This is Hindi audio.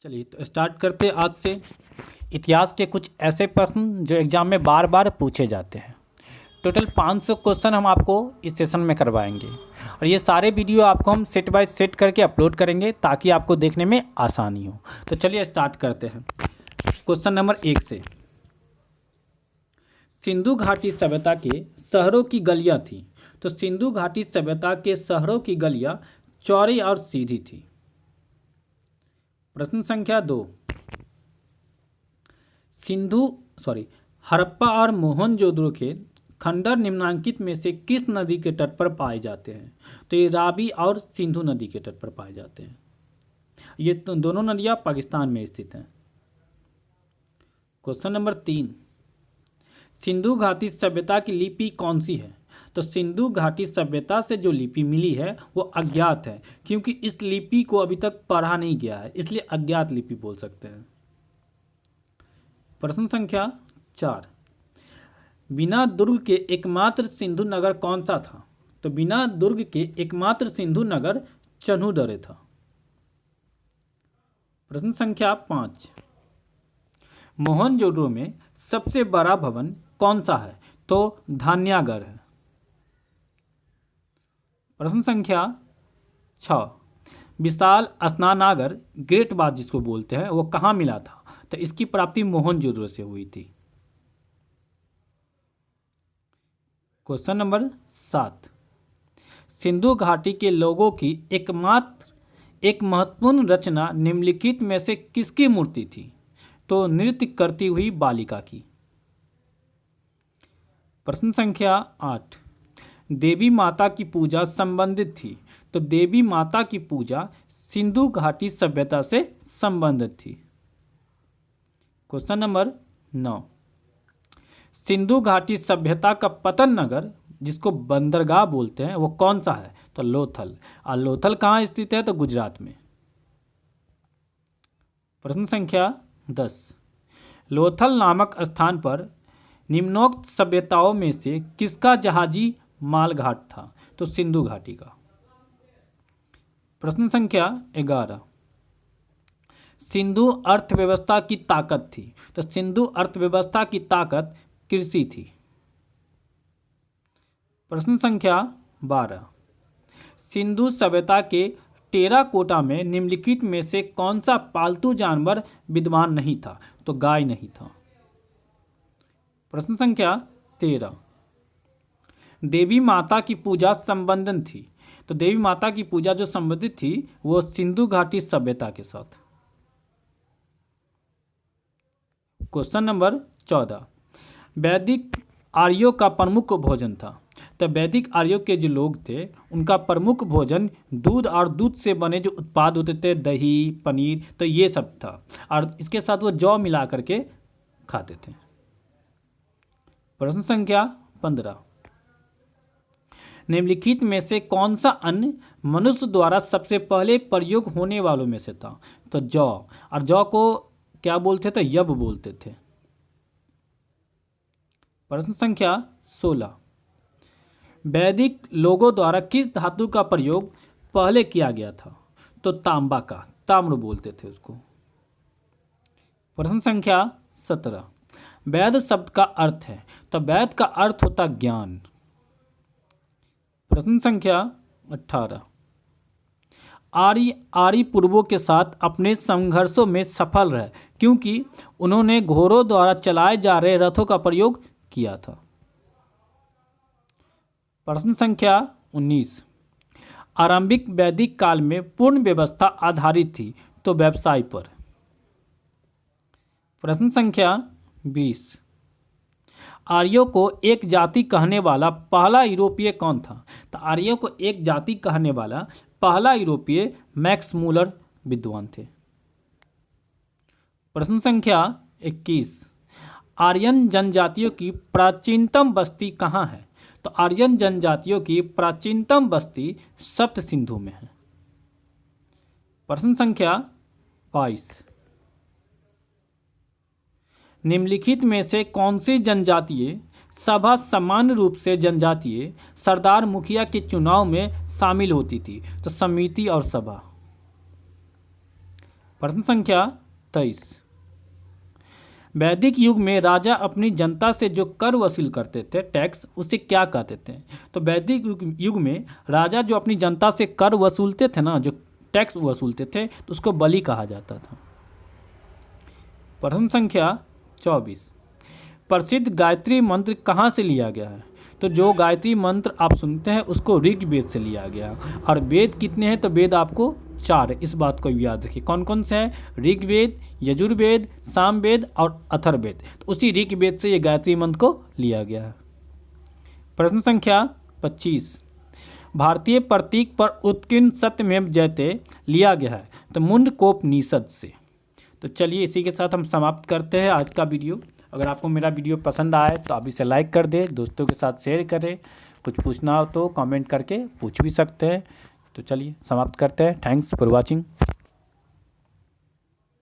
चलिए तो स्टार्ट करते हैं आज से। इतिहास के कुछ ऐसे प्रश्न जो एग्जाम में बार बार पूछे जाते हैं। टोटल 500 क्वेश्चन हम आपको इस सेशन में करवाएंगे और ये सारे वीडियो आपको हम सेट बाय सेट करके अपलोड करेंगे ताकि आपको देखने में आसानी हो। तो चलिए स्टार्ट करते हैं क्वेश्चन नंबर 1 से। सिंधु घाटी सभ्यता के शहरों की गलियां थी। तो सिंधु घाटी सभ्यता के शहरों की गलियां चौड़ी और सीधी थी। प्रश्न संख्या 2। हड़प्पा और मोहनजोदड़ो के खंडर निम्नांकित में से किस नदी के तट पर पाए जाते हैं? तो ये रावी और सिंधु नदी के तट पर पाए जाते हैं। ये दोनों नदियां पाकिस्तान में स्थित हैं। Question number 3। सिंधु घाटी सभ्यता की लिपि कौन सी है? तो सिंधु घाटी सभ्यता से जो लिपि मिली है वो अज्ञात है, क्योंकि इस लिपि को अभी तक पढ़ा नहीं गया है, इसलिए अज्ञात लिपि बोल सकते हैं। प्रश्न संख्या 4। बिना दुर्ग के एकमात्र सिंधु नगर कौन सा था? तो बिना दुर्ग के एकमात्र सिंधु नगर चन्हूदरे था। प्रश्न संख्या 5। मोहनजोदड़ो में सबसे बड़ा भवन कौन सा है? तो धान्यागार है। प्रश्न संख्या 6। विशाल स्नानागार ग्रेट बाथ जिसको बोलते हैं वो कहाँ मिला था? तो इसकी प्राप्ति मोहनजोदड़ो से हुई थी। Question number 7। सिंधु घाटी के लोगों की एक महत्वपूर्ण रचना निम्नलिखित में से किसकी मूर्ति थी? तो नृत्य करती हुई बालिका की। प्रश्न संख्या 8। देवी माता की पूजा संबंधित थी। तो देवी माता की पूजा सिंधु घाटी सभ्यता से संबंधित थी। Question number 9। सिंधु घाटी सभ्यता का पतन नगर जिसको बंदरगाह बोलते हैं वो कौन सा है? तो लोथल। और लोथल कहाँ स्थित है? तो गुजरात में। प्रश्न संख्या 10। लोथल नामक स्थान पर निम्नोक्त सभ्यताओं में से किसका जहाजी मालघाट था? तो सिंधु घाटी का। प्रश्न संख्या 11। सिंधु अर्थव्यवस्था की ताकत थी। तो सिंधु अर्थव्यवस्था की ताकत कृषि थी। प्रश्न संख्या 12। सिंधु सभ्यता के टेराकोटा में निम्नलिखित में से कौन सा पालतू जानवर विद्यमान नहीं था? तो गाय नहीं था। प्रश्न संख्या 13। देवी माता की पूजा संबंधित थी। तो देवी माता की पूजा जो संबंधित थी वो सिंधु घाटी सभ्यता के साथ। Question number 14। वैदिक आर्यों का प्रमुख भोजन था। तो वैदिक आर्यों के जो लोग थे उनका प्रमुख भोजन दूध और दूध से बने जो उत्पाद होते थे, दही, पनीर, तो ये सब था। और इसके साथ वो जौ मिला करके खाते थे। प्रश्न संख्या 15। निम्नलिखित में से कौन सा अन्न मनुष्य द्वारा सबसे पहले प्रयोग होने वालों में से था? तो जौ। और जौ को क्या बोलते थे? यब बोलते थे। प्रश्न संख्या 16। वैदिक लोगों द्वारा किस धातु का प्रयोग पहले किया गया था? तो तांबा का, ताम्र बोलते थे उसको। प्रश्न संख्या 17। वैद शब्द का अर्थ है। तो वैद का अर्थ होता ज्ञान। प्रश्न संख्या 18। आर्य पूर्वों के साथ अपने संघर्षों में सफल रहे क्योंकि उन्होंने घोड़ों द्वारा चलाए जा रहे रथों का प्रयोग किया था। प्रश्न संख्या 19। आरंभिक वैदिक काल में पूर्ण व्यवस्था आधारित थी तो व्यवसाय पर। प्रश्न संख्या 20। आर्यों को एक जाति कहने वाला पहला यूरोपीय कौन था? तो आर्यों को एक जाति कहने वाला पहला यूरोपीय मैक्स मूलर विद्वान थे। प्रश्न संख्या 21। आर्यन जनजातियों की प्राचीनतम बस्ती कहाँ है? तो आर्यन जनजातियों की प्राचीनतम बस्ती सप्त सिंधु में है। प्रश्न संख्या 22। निम्नलिखित में से कौन सी जनजातीय सभा सामान्य रूप से जनजातीय सरदार मुखिया के चुनाव में शामिल होती थी? तो समिति और सभा। प्रश्न संख्या 23। वैदिक युग में राजा अपनी जनता से जो कर वसूल करते थे, टैक्स, उसे क्या कहते थे? तो वैदिक युग में राजा जो अपनी जनता से कर वसूलते थे ना, जो टैक्स वसूलते थे, तो उसको बलि कहा जाता था। प्रश्न संख्या 24। प्रसिद्ध गायत्री मंत्र कहाँ से लिया गया है? तो जो गायत्री मंत्र आप सुनते हैं उसको ऋग्वेद से लिया गया। और वेद कितने हैं? तो वेद आपको 4 है, इस बात को याद रखिए। कौन कौन से हैं? ऋग्वेद, यजुर्वेद, सामवेद और अथर्ववेद। तो उसी ऋग्वेद से ये गायत्री मंत्र को लिया गया है। प्रश्न संख्या 25। भारतीय प्रतीक पर उत्कीर्ण सत्यमेव जयते लिया गया है, तो मुंडकोपनिषद से। तो चलिए इसी के साथ हम समाप्त करते हैं आज का वीडियो। अगर आपको मेरा वीडियो पसंद आए तो आप इसे लाइक कर दें, दोस्तों के साथ शेयर करें। कुछ पूछना हो तो कमेंट करके पूछ भी सकते हैं। तो चलिए समाप्त करते हैं। Thanks for watching.